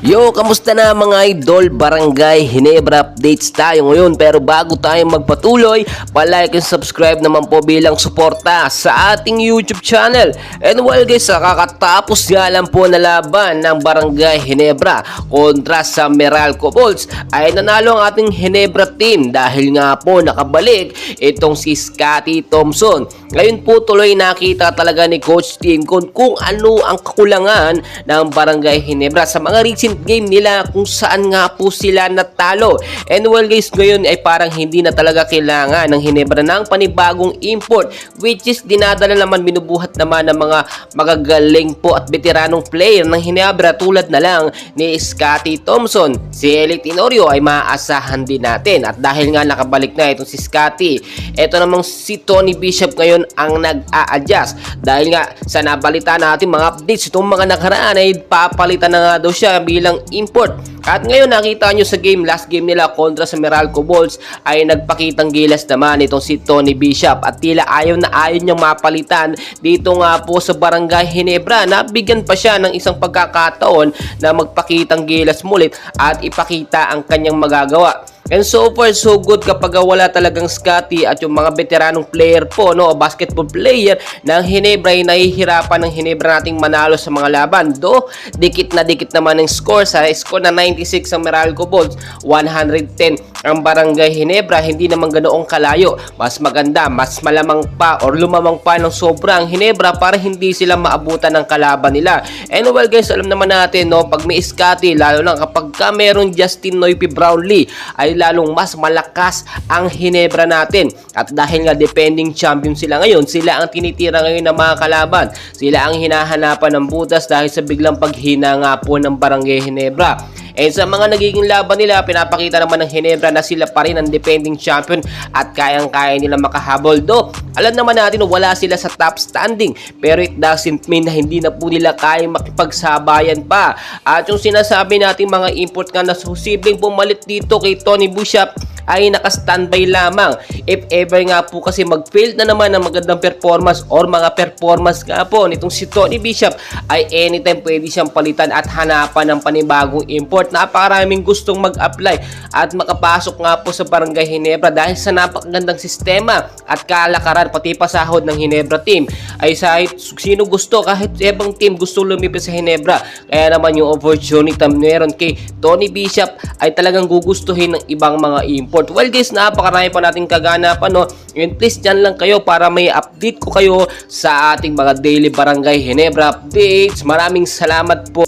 Yo, kamusta na mga idol? Barangay Ginebra updates tayo ngayon. Pero bago tayo magpatuloy, palike and subscribe naman po bilang suporta sa ating YouTube channel. And well guys, kakatapos nga lang po na laban ng Barangay Ginebra kontra sa Meralco Bolts ay nanalo ang ating Ginebra team dahil nga po nakabalik itong si Scotty Thompson. Ngayon po tuloy nakita talaga ni Coach Tim kung ano ang kakulangan ng Barangay Ginebra sa mga recent game nila kung saan nga po sila natalo. And well guys, ngayon ay parang hindi na talaga kailangan ng Ginebra ng panibagong import, which is dinadala naman, binubuhat naman ng mga magagaling po at veteranong player ng Ginebra tulad na lang ni Scotty Thompson. Si Eli Tenorio ay maaasahan din natin, at dahil nga nakabalik na itong si Scotty, eto namang si Tony Bishop ngayon ang nag-a-adjust dahil nga sa nabalita natin mga updates itong mga nakaraan ay papalitan na nga daw siya bilang import. At ngayon nakita nyo sa last game nila kontra sa Meralco Bolts ay nagpakitang gilas naman itong si Tony Bishop at tila ayaw niyang mapalitan dito nga po sa Barangay Ginebra. Nabigyan pa siya ng isang pagkakataon na magpakitang gilas mulit at ipakita ang kanyang magagawa. And so far so good kapag wala talagang Scotty at yung mga veteranong player po, no, basketball player ng Ginebra ay nahihirapan ng Ginebra nating manalo sa mga laban. Do, dikit naman ang score. Sa score na 96 ang Meralco Bolts, 110 ang Barangay Ginebra. Hindi naman ganoong kalayo. Mas maganda, mas malamang pa or lumamang pa ng sobra ang Ginebra para hindi sila maabutan ng kalaban nila. And well guys, alam naman natin, no, pag may Scotty, lalo na kapag meron Justin Noype Brownlee, ay lalong mas malakas ang Ginebra natin. At dahil nga defending champion sila ngayon, sila ang tinitira ngayon ng mga kalaban. Sila ang hinahanapan ng butas dahil sa biglang paghina nga po ng Barangay Ginebra. And sa mga nagiging laban nila, pinapakita naman ng Ginebra na sila pa rin ang defending champion at kayang-kaya nila makahabol. Do, alam naman natin wala sila sa top standing, pero it doesn't mean na hindi na po nila kayang makipagsabayan pa. At yung sinasabi natin mga import nga na posibleng pumalit dito kay Tony Bishop ay naka-standby lamang. If ever nga po kasi mag-fail na naman ng magandang performance or mga performance nga po nitong si Tony Bishop, ay anytime pwede siyang palitan at hanapan ng panibagong import. Napakaraming gustong mag-apply at makapasok nga po sa Barangay Ginebra dahil sa napakagandang sistema at kalakaran, pati pasahod ng Ginebra team ay sa sino gusto, kahit ibang team gusto lumipit sa Ginebra. Kaya naman yung opportunity meron kay Tony Bishop ay talagang gugustuhin ng ibang mga import. Well guys, napakarami pa nating kaganapan, no? And please dyan lang kayo para may update ko kayo sa ating mga daily Barangay Ginebra updates. Maraming salamat po.